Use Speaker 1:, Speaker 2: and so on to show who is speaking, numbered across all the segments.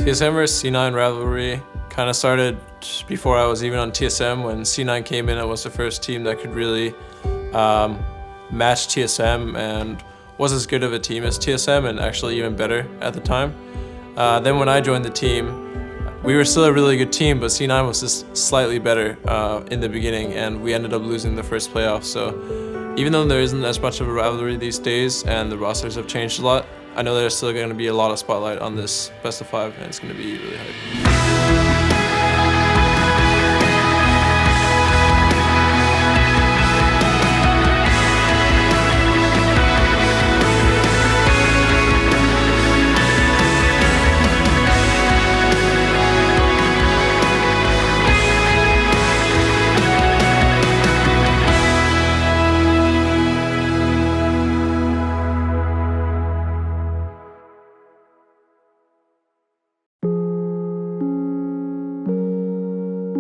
Speaker 1: TSM vs C9 rivalry kind of started before I was even on TSM. When C9 came in, I was the first team that could really match TSM and was as good of a team as TSM and actually even better at the time. Then when I joined the team, we were still a really good team, but C9 was just slightly better in the beginning, and we ended up losing the first playoff. So even though there isn't as much of a rivalry these days and the rosters have changed a lot, I know there's still going to be a lot of spotlight on this best of 5, and it's going to be really hype.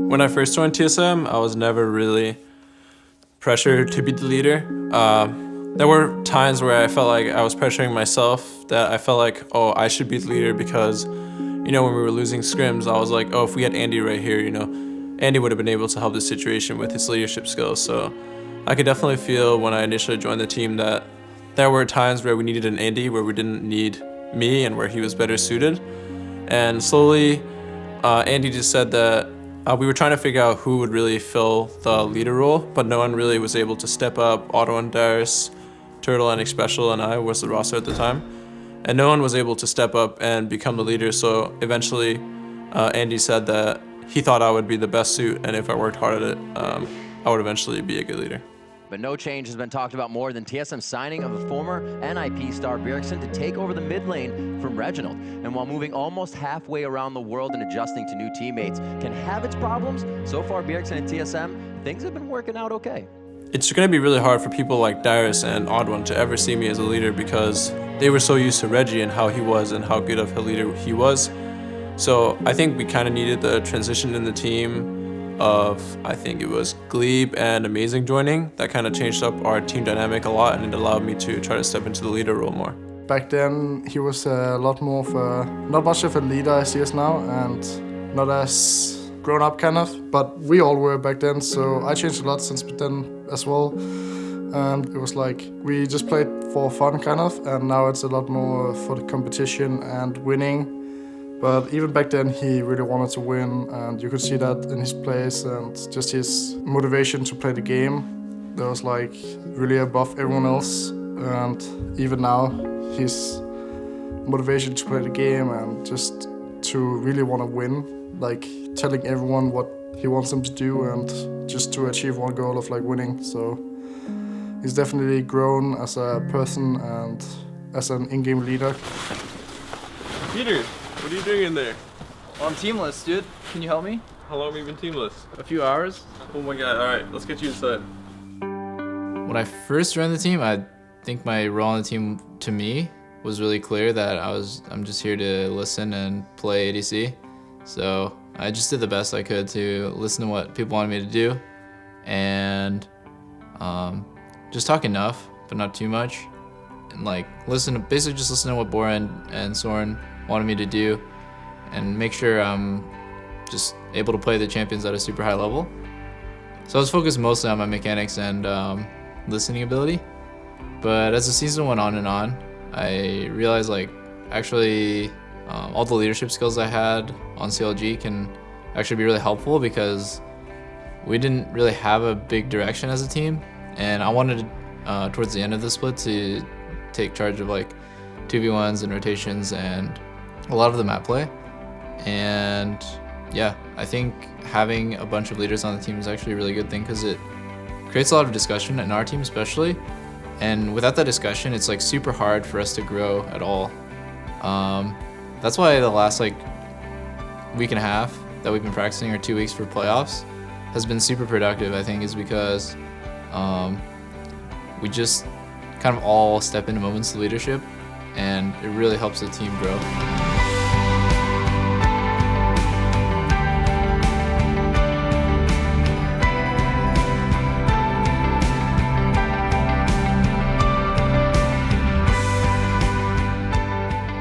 Speaker 1: When I first joined TSM, I was never really pressured to be the leader. There were times where I felt like I was pressuring myself, that I felt like, oh, I should be the leader because, when we were losing scrims, I was like, oh, if we had Andy right here, Andy would have been able to help the situation with his leadership skills. So I could definitely feel when I initially joined the team that there were times where we needed an Andy, where we didn't need me and where he was better suited. And slowly, Andy just said that we were trying to figure out who would really fill the leader role, but no one really was able to step up. Otto and Darius, Turtle and Special and I was the roster at the time. And no one was able to step up and become the leader, so eventually Andy said that he thought I would be the best suit, and if I worked hard at it, I would eventually be a good leader.
Speaker 2: But no change has been talked about more than TSM's signing of the former NIP star Bjergsen to take over the mid lane from Reginald. And while moving almost halfway around the world and adjusting to new teammates can have its problems, so far Bjergsen and TSM, things have been working out okay.
Speaker 1: It's going to be really hard for people like Darius and Odd1 to ever see me as a leader because they were so used to Reggie and how he was and how good of a leader he was. So I think we kind of needed the transition in the team of, I think it was Glebe and Amazing joining. That kind of changed up our team dynamic a lot, and it allowed me to try to step into the leader role more.
Speaker 3: Back then he was a lot more of a, not much of a leader as he is now, and not as grown up kind of, but we all were back then, so I changed a lot since then as well. And it was like, we just played for fun kind of, and now it's a lot more for the competition and winning. But even back then, he really wanted to win, and you could see that in his plays and just his motivation to play the game. That was like really above everyone else, and even now, his motivation to play the game and just to really want to win, like telling everyone what he wants them to do and just to achieve one goal of like winning. So he's definitely grown as a person and as an in-game leader.
Speaker 1: Peter, what are you doing in there?
Speaker 4: Well, I'm teamless, dude. Can you help me?
Speaker 1: How long have you been teamless?
Speaker 4: A few hours.
Speaker 1: Oh my god, alright, let's get you inside.
Speaker 5: When I first joined the team, I think my role on the team, to me, was really clear that I'm just here to listen and play ADC. So I just did the best I could to listen to what people wanted me to do and just talk enough, but not too much. And basically just listen to what Bora and Soren wanted me to do and make sure I'm just able to play the champions at a super high level. So I was focused mostly on my mechanics and listening ability. But as the season went on and on, I realized actually all the leadership skills I had on CLG can actually be really helpful because we didn't really have a big direction as a team. And I wanted towards the end of the split to take charge of 2v1s and rotations and a lot of the map play. And yeah, I think having a bunch of leaders on the team is actually a really good thing because it creates a lot of discussion in our team especially. And without that discussion, it's super hard for us to grow at all. That's why the last week and a half that we've been practicing, or 2 weeks for playoffs, has been super productive, I think, is because we just kind of all step into moments of leadership, and it really helps the team grow.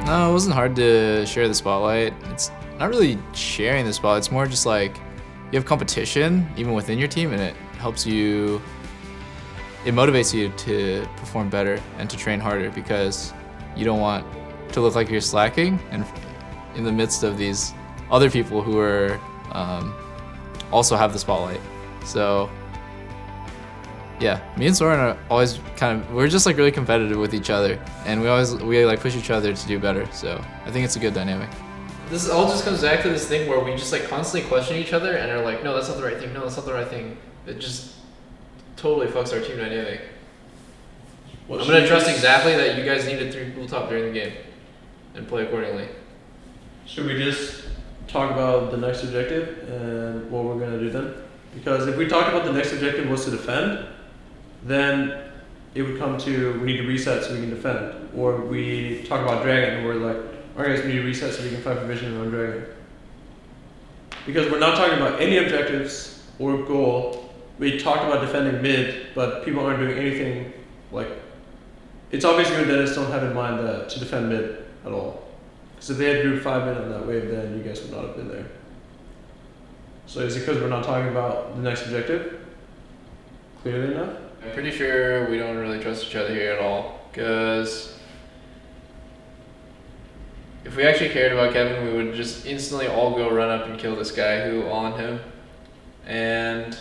Speaker 5: No, it wasn't hard to share the spotlight. It's not really sharing the spot. It's more just like you have competition even within your team, and it helps you. It motivates you to perform better and to train harder because you don't want to look like you're slacking and in the midst of these other people who are also have the spotlight. So yeah, me and Soren are always we're just like really competitive with each other, and we like push each other to do better. So I think it's a good dynamic. This all just comes back to this thing where we just like constantly question each other and are like, no, that's not the right thing. No, that's not the right thing. It just totally fucks our team dynamic. I'm gonna trust exactly that you guys need to 3 people top during the game and play accordingly.
Speaker 1: Should we just talk about the next objective and what we're gonna do then? Because if we talk about the next objective was to defend, then it would come to we need to reset so we can defend. Or we talk about Dragon and we're like, alright guys, we need to reset so we can fight for vision on Dragon. Because we're not talking about any objectives or goal. We talked about defending mid, but people aren't doing anything like. It's obvious you and Dennis don't have in mind that to defend mid at all. Because if they had group 5 in on that wave, then you guys would not have been there. So is it because we're not talking about the next objective? Clearly enough?
Speaker 5: I'm pretty sure we don't really trust each other here at all, because if we actually cared about Kevin, we would just instantly all go run up and kill this guy who on him. And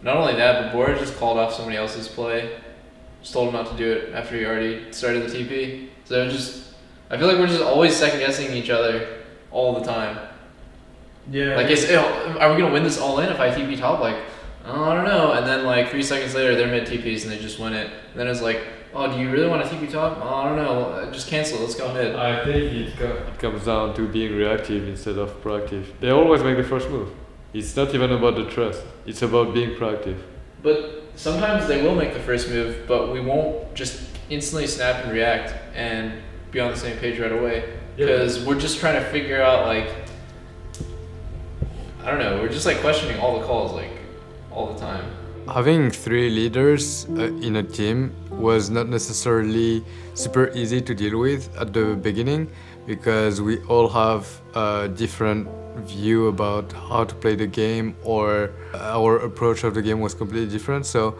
Speaker 5: not only that, but Bora just called off somebody else's play. Just told him not to do it after he already started the TP. So I feel like we're just always second guessing each other all the time.
Speaker 1: Yeah.
Speaker 5: Like, are we gonna win this all in if I TP top? Like, oh, I don't know. And then like 3 seconds later, they're mid TPs and they just win it. And then it's like, oh, do you really want to TP top? Oh, I don't know. Just cancel. Let's go mid.
Speaker 6: I think it comes down to being reactive instead of proactive. They always make the first move. It's not even about the trust. It's about being proactive.
Speaker 5: But sometimes they will make the first move, but we won't just instantly snap and react and be on the same page right away. Because we're just trying to figure out, like, I don't know, we're just like questioning all the calls, like, all the time.
Speaker 6: Having 3 leaders in a team was not necessarily super easy to deal with at the beginning, because we all have a different view about how to play the game, or our approach of the game was completely different. So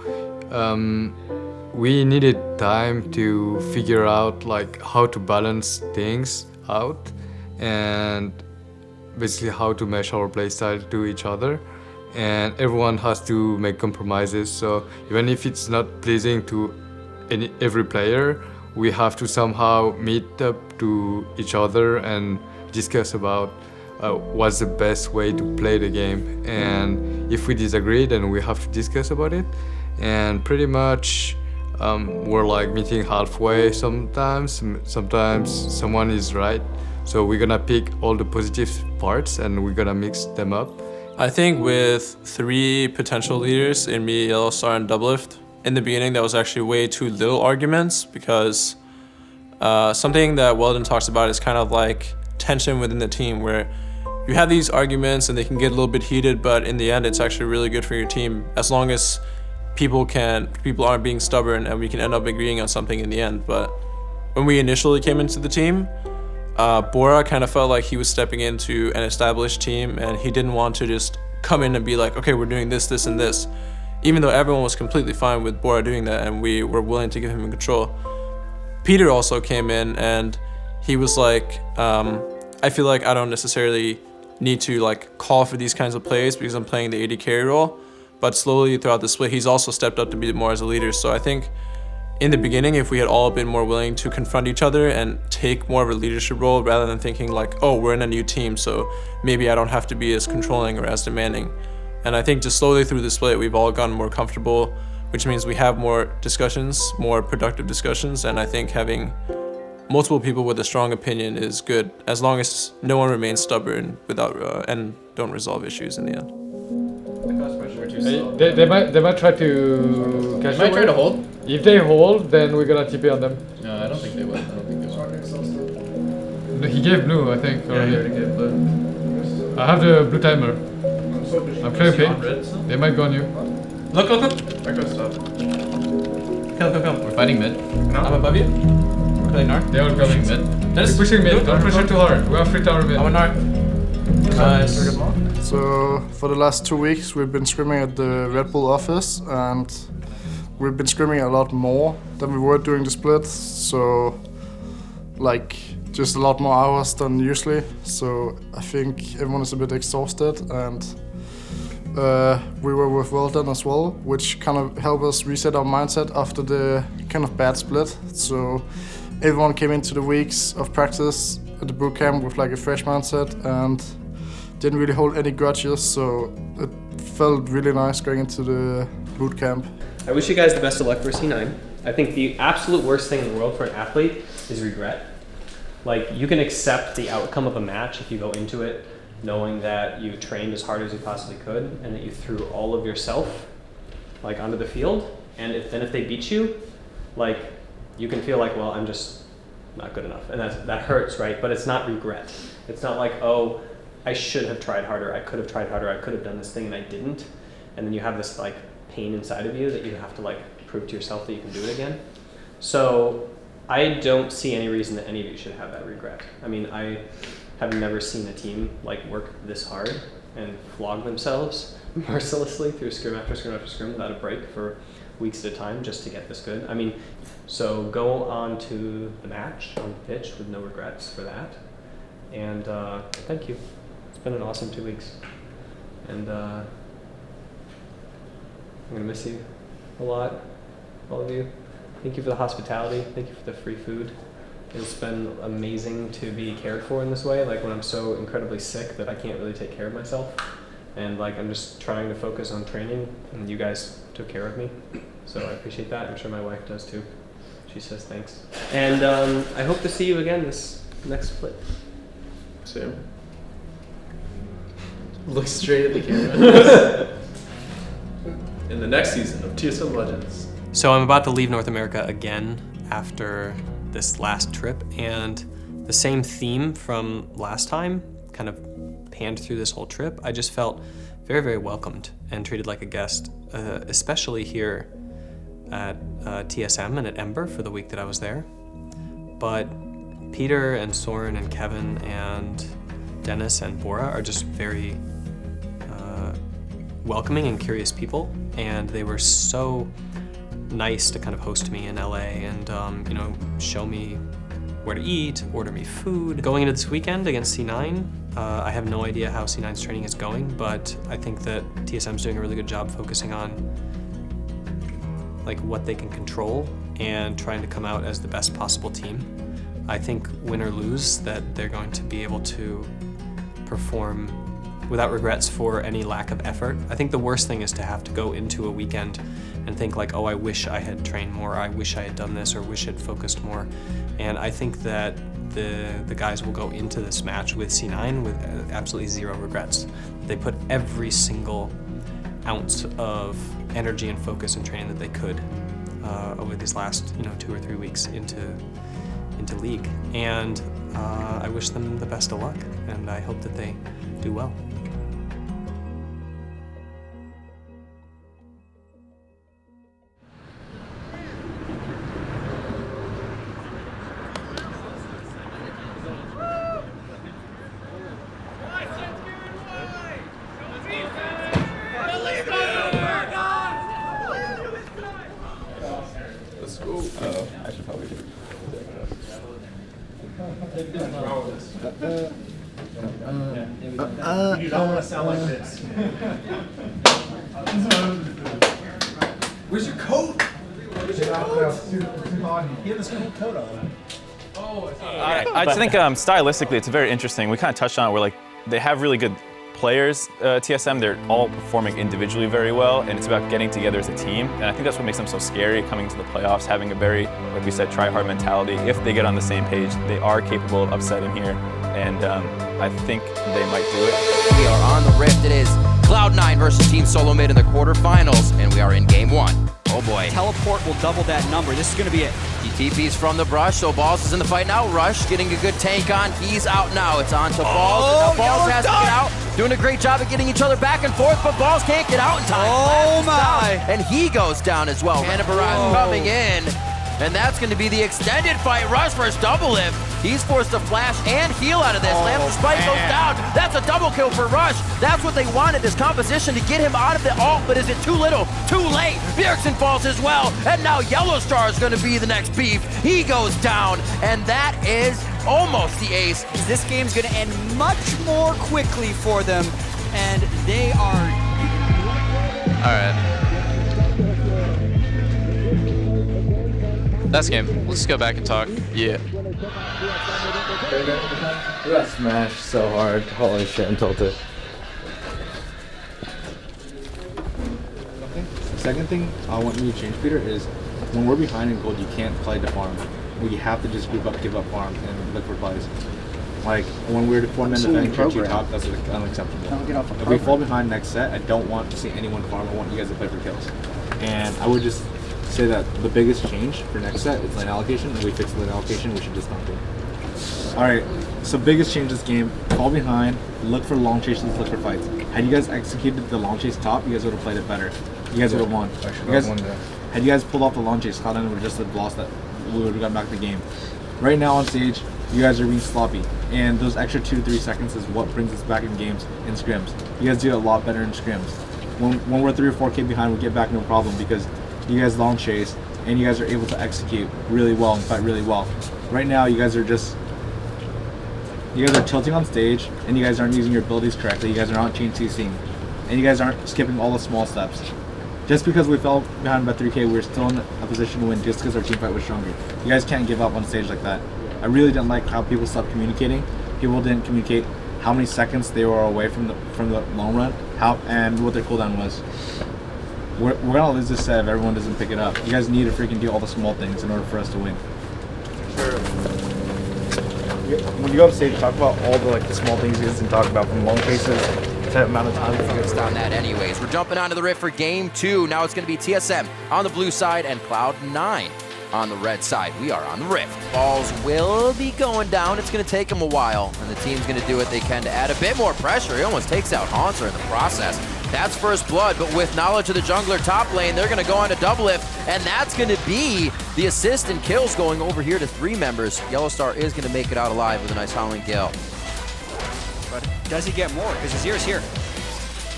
Speaker 6: we needed time to figure out like how to balance things out and basically how to mesh our playstyle to each other. And everyone has to make compromises. So even if it's not pleasing to every player, we have to somehow meet up to each other and discuss about what's the best way to play the game. And if we disagree, then we have to discuss about it. And pretty much we're like meeting halfway sometimes. Sometimes someone is right. So we're gonna pick all the positive parts and we're gonna mix them up.
Speaker 1: I think with 3 potential leaders in me, Yellow Star, and Doublift, in the beginning that was actually way too little arguments, because something that Weldon talks about is kind of like tension within the team, where you have these arguments and they can get a little bit heated, but in the end it's actually really good for your team as long as people aren't being stubborn and we can end up agreeing on something in the end. But when we initially came into the team, Bora kind of felt like he was stepping into an established team and he didn't want to just come in and be like, okay, we're doing this, this, and this. Even though everyone was completely fine with Bora doing that and we were willing to give him control. Peter also came in and he was like, I feel like I don't necessarily need to like call for these kinds of plays because I'm playing the AD carry role. But slowly throughout the split, he's also stepped up to be more as a leader. So I think in the beginning, if we had all been more willing to confront each other and take more of a leadership role rather than thinking like, oh, we're in a new team, so maybe I don't have to be as controlling or as demanding. And I think just slowly through the split, we've all gotten more comfortable, which means we have more discussions, more productive discussions. And I think having multiple people with a strong opinion is good, as long as no one remains stubborn and don't resolve issues in the end.
Speaker 6: They might try to catch.
Speaker 5: They might try to hold.
Speaker 6: If they hold, then we're gonna TP on them.
Speaker 5: No, I don't think they will.
Speaker 6: He gave blue, I think.
Speaker 1: Yeah, he already gave blue.
Speaker 6: I have the blue timer. I'm playing pink. They might go on you.
Speaker 1: Look. I got stop. Come.
Speaker 5: We're fighting mid.
Speaker 1: I'm above you. We're playing Narc.
Speaker 6: They are coming
Speaker 5: mid.
Speaker 6: We're pushing mid. Don't push it too hard. We have free tower mid.
Speaker 1: I'm a Narc. Nice.
Speaker 3: So for the last 2 weeks, we've been scrimming at the Red Bull office, and we've been scrimming a lot more than we were during the split. So, like, just a lot more hours than usually. So I think everyone is a bit exhausted, and we were with Weldon as well, which kind of helped us reset our mindset after the kind of bad split. So everyone came into the weeks of practice at the boot camp with like a fresh mindset and didn't really hold any grudges. So it felt really nice going into the boot camp.
Speaker 7: I wish you guys the best of luck for C9. I think the absolute worst thing in the world for an athlete is regret. Like, you can accept the outcome of a match if you go into it knowing that you trained as hard as you possibly could and that you threw all of yourself like onto the field. And if they beat you, like, you can feel like, well, I'm just not good enough. And that hurts, right? But it's not regret. It's not like, oh, I should have tried harder. I could have tried harder. I could have done this thing and I didn't. And then you have this like pain inside of you that you have to like prove to yourself that you can do it again. So I don't see any reason that any of you should have that regret. I mean, I have never seen a team like work this hard and flog themselves mercilessly through scrim after scrim after scrim without a break for weeks at a time just to get this good. I mean, so go on to the match on the pitch with no regrets for that. And thank you. It's been an awesome 2 weeks. And I'm gonna miss you a lot, all of you. Thank you for the hospitality. Thank you for the free food. It's been amazing to be cared for in this way, like when I'm so incredibly sick that I can't really take care of myself. And like I'm just trying to focus on training, and you guys took care of me. So I appreciate that. I'm sure my wife does too. She says thanks. And I hope to see you again this next split.
Speaker 1: Soon. Look straight at the camera. In the next season of TSM Legends.
Speaker 7: So I'm about to leave North America again after this last trip, and the same theme from last time kind of panned through this whole trip. I just felt very, very welcomed and treated like a guest, especially here at TSM and at Ember for the week that I was there. But Peter and Soren and Kevin and Dennis and Bora are just very welcoming and curious people, and they were so nice to kind of host me in LA and you know, show me where to eat, order me food. Going into this weekend against C9, I have no idea how C9's training is going, but I think that TSM's doing a really good job focusing on like what they can control and trying to come out as the best possible team. I think win or lose that they're going to be able to perform without regrets for any lack of effort. I think the worst thing is to have to go into a weekend and think like, oh, I wish I had trained more, I wish I had done this, or wish I'd focused more. And I think that the guys will go into this match with C9 with absolutely zero regrets. They put every single ounce of energy and focus and training that they could over these last 2 or 3 weeks into league. And I wish them the best of luck, and I hope that they do well.
Speaker 1: Let's go. I should probably do it.
Speaker 8: You don't want to sound like this. Where's your coat? Where's your coat? He had this cool coat on.
Speaker 9: I just think stylistically it's very interesting. We kind of touched on it where like they have really good players, TSM, they're all performing individually very well, and it's about getting together as a team. And I think that's what makes them so scary coming to the playoffs, having a very, like we said, try-hard mentality. If they get on the same page, they are capable of upsetting here, and I think they might do it.
Speaker 2: We are on the rift. It is Cloud9 versus Team Solo Mid in the quarterfinals, and we are in game 1. Oh boy.
Speaker 10: Teleport will double that number. This is going to be it.
Speaker 2: He TP's from the brush, so Balls is in the fight now. Rush getting a good tank on. He's out now. It's on to Balls. And now Balls has to get out. Doing a great job of getting each other back and forth, but Balls can't get out in time.
Speaker 10: Oh my.
Speaker 2: And he goes down as well. Hannah Barrage coming in. and that's going to be the extended fight. Rush versus double lift. He's forced to flash and heal out of this. Lands the spike, goes down. That's a double kill for Rush. That's what they wanted, this composition to get him out of the ult, but is it too little, too late? Bjergsen falls as well, and now Yellow Star is going to be the next beef. He goes down, and that is almost the ace.
Speaker 10: This game's going to end much more quickly for them, and they are...
Speaker 5: All right. That's game. Let's go back and talk. Yeah.
Speaker 11: We got smashed so hard. Holy shit, I'm tilted.
Speaker 12: The second thing I want you to change, Peter, is when we're behind in gold, you can't play to farm. We have to just group up, give up farm, and look for plays. Like, when we're four-man defending tier 2 top, that's unacceptable. If we fall behind next set, I don't want to see anyone farm. I want you guys to play for kills. And I would just say that the biggest change for next set is lane allocation. If we fix the lane allocation, we should just not do it. Alright, so biggest change this game, fall behind, look for long chases, look for fights. Had you guys executed the long chase top, you guys would have played it better. You guys would have won. Had you guys pulled off the long chase, Cloud9 would have just lost that. We would have gotten back the game. Right now on stage, you guys are being sloppy, and those extra 2 to 3 seconds is what brings us back in games, in scrims. You guys do a lot better in scrims. When we're 3 or 4K behind, we get back no problem because you guys long chase, and you guys are able to execute really well and fight really well. Right now, you guys are tilting on stage, and you guys aren't using your abilities correctly. You guys are not chain CCing, and you guys aren't skipping all the small steps. Just because we fell behind by 3K, we're still in a position to win just because our team fight was stronger. You guys can't give up on stage like that. I really didn't like how people stopped communicating. People didn't communicate how many seconds they were away from the long run, and what their cooldown was. We're gonna lose this set if everyone doesn't pick it up. You guys need to freaking do all the small things in order for us to win. Sure. When you go on stage, talk about all the small things you guys can talk about, from long chases to that amount of time.
Speaker 2: Focused on that anyways. We're jumping onto the Rift for game 2. Now it's going to be TSM on the blue side and Cloud9 on the red side. We are on the Rift. Balls will be going down. It's going to take them a while, and the team's going to do what they can to add a bit more pressure. He almost takes out Haunter in the process. That's first blood, but with knowledge of the jungler top lane, they're going to go on to double lift, and that's going to be the assist and kills going over here to 3 members. Yellow Star is going to make it out alive with a nice Howling Gale.
Speaker 10: But does he get more? Because Azir's here.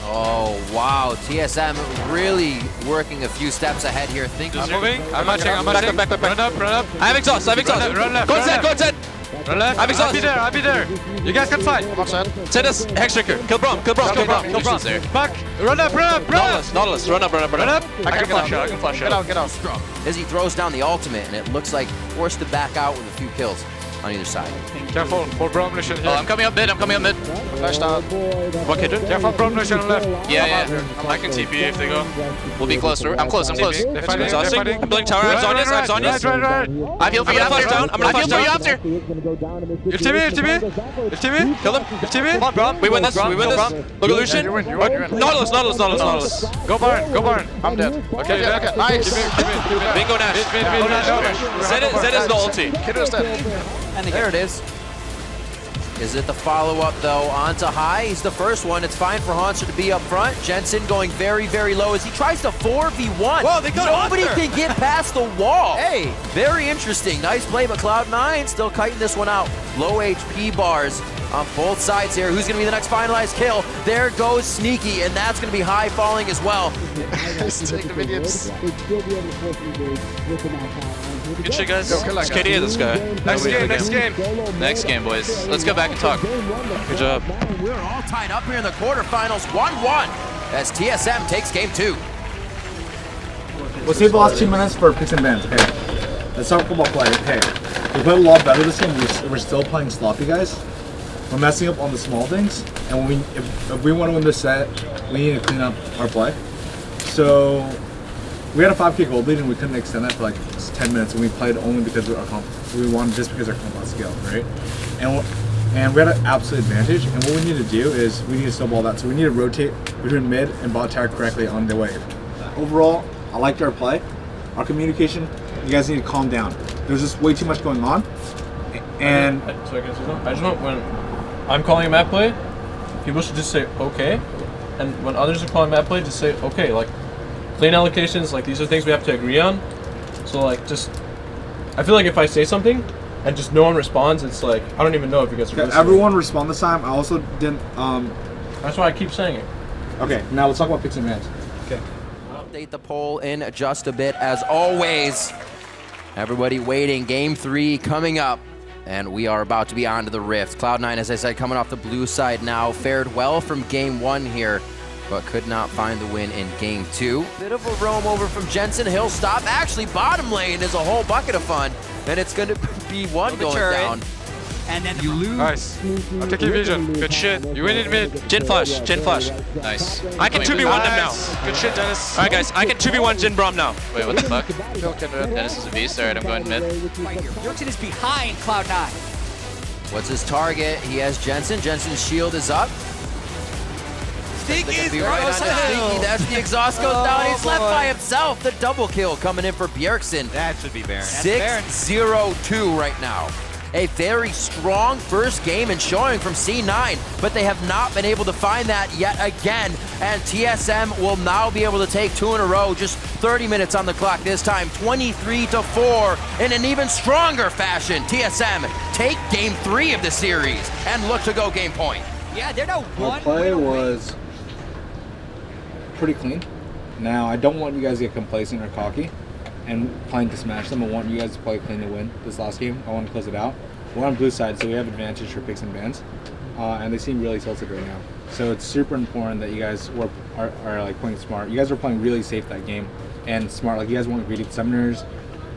Speaker 2: Oh, wow. TSM really working a few steps ahead here.
Speaker 5: I'm moving. I'm matching. Back up. Run up. I have exhaust. Run left. Go inside. Run left. I have exhaust. I'll be there. You guys can fight. Send us Hex Striker. Kill Braum. There. Back. Run up. Nautilus. Run up. I can flash out. Get out.
Speaker 2: As he throws down the ultimate, and it looks like forced to back out with a few kills on either side.
Speaker 5: Careful, for Braum Lucian here. I'm coming up mid. Flash down. What Kitchen? Careful, Braum Lucian on left. Yeah. I can TP if they go. We'll be closer. I'm close.
Speaker 8: They're fighting.
Speaker 5: I'm building tower. I have Zonius.
Speaker 8: Right.
Speaker 5: I'm healed for you after. I'm gonna flash down.
Speaker 8: If Timmy.
Speaker 5: Kill him. Come on, Braum. We win this. Look at Lucian.
Speaker 8: You win.
Speaker 5: Nautilus.
Speaker 8: Go Baron. I'm dead. Okay. Nice.
Speaker 5: Bingo Nash. Zed is the ulti.
Speaker 8: Kid is dead.
Speaker 2: And there it is. Is it the follow-up, though, onto high? He's the first one. It's fine for Haunter to be up front. Jensen going very, very low as he tries to 4v1.
Speaker 5: Whoa, they got
Speaker 2: Nobody can get past the wall.
Speaker 5: Hey.
Speaker 2: Very interesting. Nice play, but Cloud9 still kiting this one out. Low HP bars on both sides here. Who's going to be the next finalized kill? There goes Sneaky, and that's going to be high falling as well.
Speaker 8: Take the minions.
Speaker 5: Good shit, guys. It's KD this guy. Next game, boys. Let's go back and talk. Good job.
Speaker 2: We're all tied up here in the quarterfinals, 1-1, as TSM takes game 2.
Speaker 12: We'll save the last 2 minutes for picks and bans, okay? Let's talk about play. Hey, we played a lot better this game. We're still playing sloppy, guys. We're messing up on the small things, and if we want to win this set, we need to clean up our play. So we had a 5K gold lead, and we couldn't extend that for like 10 minutes, and we played only because of our we won just because our comp on skill, right? And we had an absolute advantage, and what we need to do is we need to snowball that. So we need to rotate between mid and bot tower correctly on the wave. Overall, I liked our play. Our communication, you guys need to calm down. There's just way too much going on. And
Speaker 1: I just want when I'm calling a map play, people should just say okay, and when others are calling map play, just say okay. Like lane allocations, like these are things we have to agree on. So like just
Speaker 13: I feel like if I say something and just no one responds, it's like I don't even know if you guys are listening.
Speaker 12: Everyone respond this time. I also didn't.
Speaker 13: That's why I keep saying it.
Speaker 12: Okay, now let's talk about picks and bans.
Speaker 13: Okay.
Speaker 2: Update the poll in just a bit, as always. Everybody waiting. Game 3 coming up, and we are about to be on to the Rift. Cloud9, as I said, coming off the blue side now, fared well from Game 1 here, but could not find the win in Game 2. Bit of a roam over from Jensen. He'll stop. Actually, bottom lane is a whole bucket of fun, and it's going to be one going down.
Speaker 10: And then
Speaker 14: you lose.
Speaker 15: Nice. I'm taking vision. Good shit. You win it mid.
Speaker 14: Jin flash. Jin flash.
Speaker 5: Nice.
Speaker 15: I can 2v1 them now. Good shit, Dennis. Alright, guys. I can 2v1 Jin Braum now.
Speaker 5: Wait, what the fuck? Dennis is a beast. Alright, I'm going mid.
Speaker 10: Bjergsen is behind Cloud9.
Speaker 2: What's his target? He has Jensen. Jensen's shield is up.
Speaker 10: Sneaky's
Speaker 2: right on Sneaky. That's the exhaust goes down. He's left by himself. The double kill coming in for Bjergsen.
Speaker 14: That should be Baron.
Speaker 2: 6-0-2 right now. A very strong first game and showing from C9, but they have not been able to find that yet again. And TSM will now be able to take 2 in a row, just 30 minutes on the clock this time, 23-4 in an even stronger fashion. TSM take game 3 of the series and look to go game point.
Speaker 10: Yeah, they're now
Speaker 12: Our
Speaker 10: one.
Speaker 12: play was pretty clean. Now, I don't want you guys to get complacent or cocky and playing to smash them. I want you guys to play clean to win this last game. I want to close it out. We're on blue side, so we have advantage for picks and bans, and they seem really tilted right now. So it's super important that you guys are like playing smart. You guys were playing really safe that game and smart. Like you guys weren't greedy with summoners.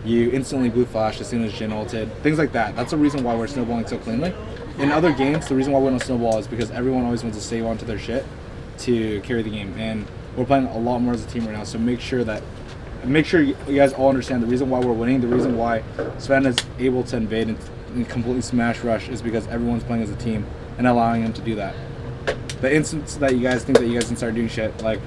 Speaker 12: You instantly blue flash as soon as Jin ulted. Things like that. That's the reason why we're snowballing so cleanly. In other games, the reason why we don't snowball is because everyone always wants to save onto their shit to carry the game, and we're playing a lot more as a team right now. So make sure you guys all understand the reason why we're winning. The reason why Sven is able to invade and completely smash rush is because everyone's playing as a team and allowing him to do that. The instance that you guys think that you guys can start doing shit like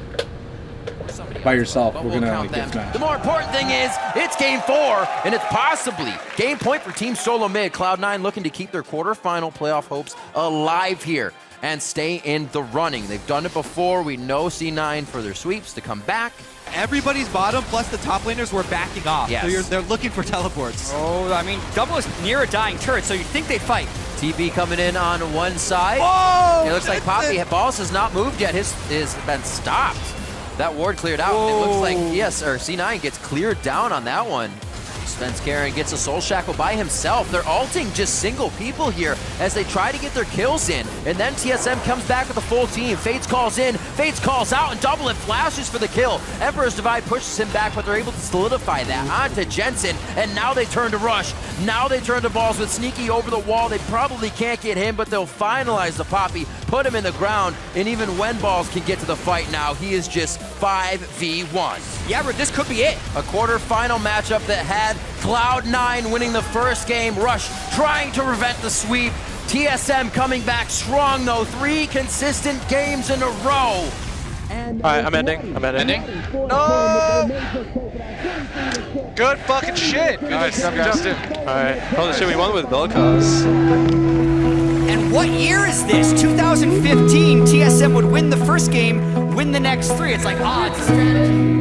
Speaker 12: by yourself, we're gonna like get smashed.
Speaker 2: The more important thing is it's game 4, and it's possibly game point for Team Solo Mid. Cloud9 looking to keep their quarterfinal playoff hopes alive here and stay in the running. They've done it before. We know C9 for their sweeps to come back.
Speaker 14: Everybody's bottom, plus the top laners were backing off.
Speaker 2: Yes.
Speaker 14: So they're looking for teleports.
Speaker 10: Oh, I mean, Double is near a dying turret, so you'd think they'd fight.
Speaker 2: TB coming in on one side.
Speaker 10: Whoa!
Speaker 2: It looks like Poppy Balls has not moved yet. His has been stopped. That ward cleared out. It looks like C9 gets cleared down on that one. Spence Karen gets a soul shackle by himself. They're ulting just single people here as they try to get their kills in. And then TSM comes back with a full team. Fates calls in, Fates calls out, and Double it flashes for the kill. Emperor's Divide pushes him back, but they're able to solidify that onto Jensen. And now they turn to Rush. Now they turn to Balls with Sneaky over the wall. They probably can't get him, but they'll finalize the Poppy, put him in the ground. And even when Balls can get to the fight now, he is just 5v1.
Speaker 10: Yeah, but this could be it.
Speaker 2: A quarterfinal matchup that had Cloud9 winning the first game, Rush trying to prevent the sweep. TSM coming back strong though, 3 consistent games in a row.
Speaker 15: Alright, I'm ending. No! Good fucking shit! Nice, Justin. Alright, holy shit, we won with Vel'Koz.
Speaker 10: And what year is this? 2015, TSM would win the first game, win the next 3. It's like, it's a strategy.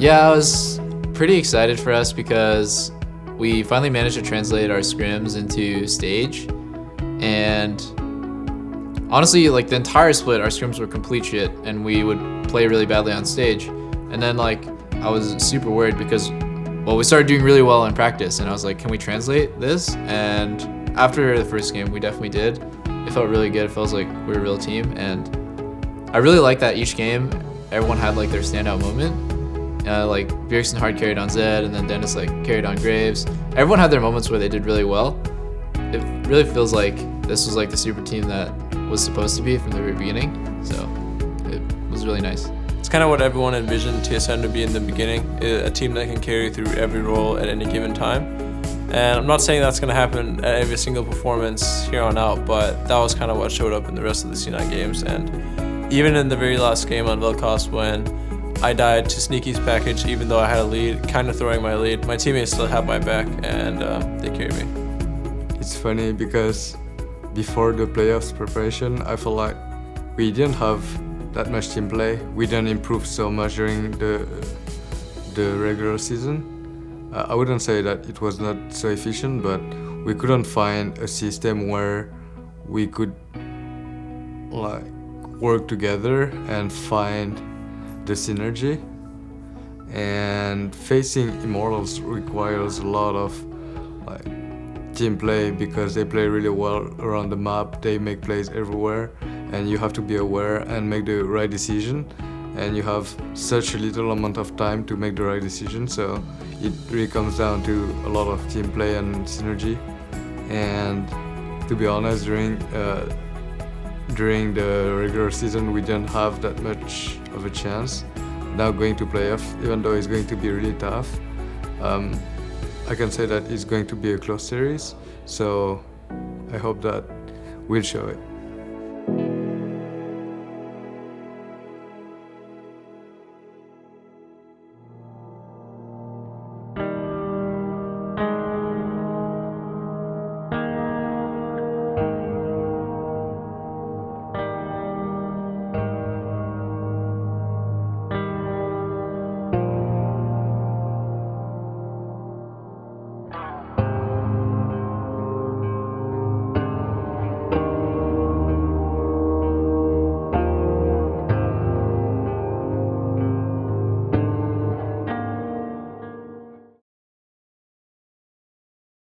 Speaker 5: Yeah, I was pretty excited for us because we finally managed to translate our scrims into stage, and honestly, like the entire split, our scrims were complete shit, and we would play really badly on stage. And then like I was super worried because, well, we started doing really well in practice, and I was like, can we translate this? And after the first game, we definitely did. It felt really good. It feels like we're a real team, and I really like that each game, everyone had like their standout moment. Like Bjergsen hard carried on Zed, and then Dennis like carried on Graves. Everyone had their moments where they did really well. It really feels like this was like the super team that was supposed to be from the very beginning. So it was really nice.
Speaker 1: It's kind of what everyone envisioned TSM to be in the beginning, a team that can carry through every role at any given time. And I'm not saying that's going to happen at every single performance here on out, but that was kind of what showed up in the rest of the C9 games. And even in the very last game on Vel'Koz, when I died to Sneaky's package, even though I had a lead, kind of throwing my lead, my teammates still had my back, and they carried me.
Speaker 6: It's funny because before the playoffs preparation, I felt like we didn't have that much team play. We didn't improve so much during the regular season. I wouldn't say that it was not so efficient, but we couldn't find a system where we could like work together and find the synergy. And facing Immortals requires a lot of like team play because they play really well around the map. They make plays everywhere, and you have to be aware and make the right decision. And you have such a little amount of time to make the right decision, so it really comes down to a lot of team play and synergy. And to be honest, during the regular season, we didn't have that much of a chance. Now going to playoff, even though it's going to be really tough, I can say that it's going to be a close series. So I hope that we'll show it.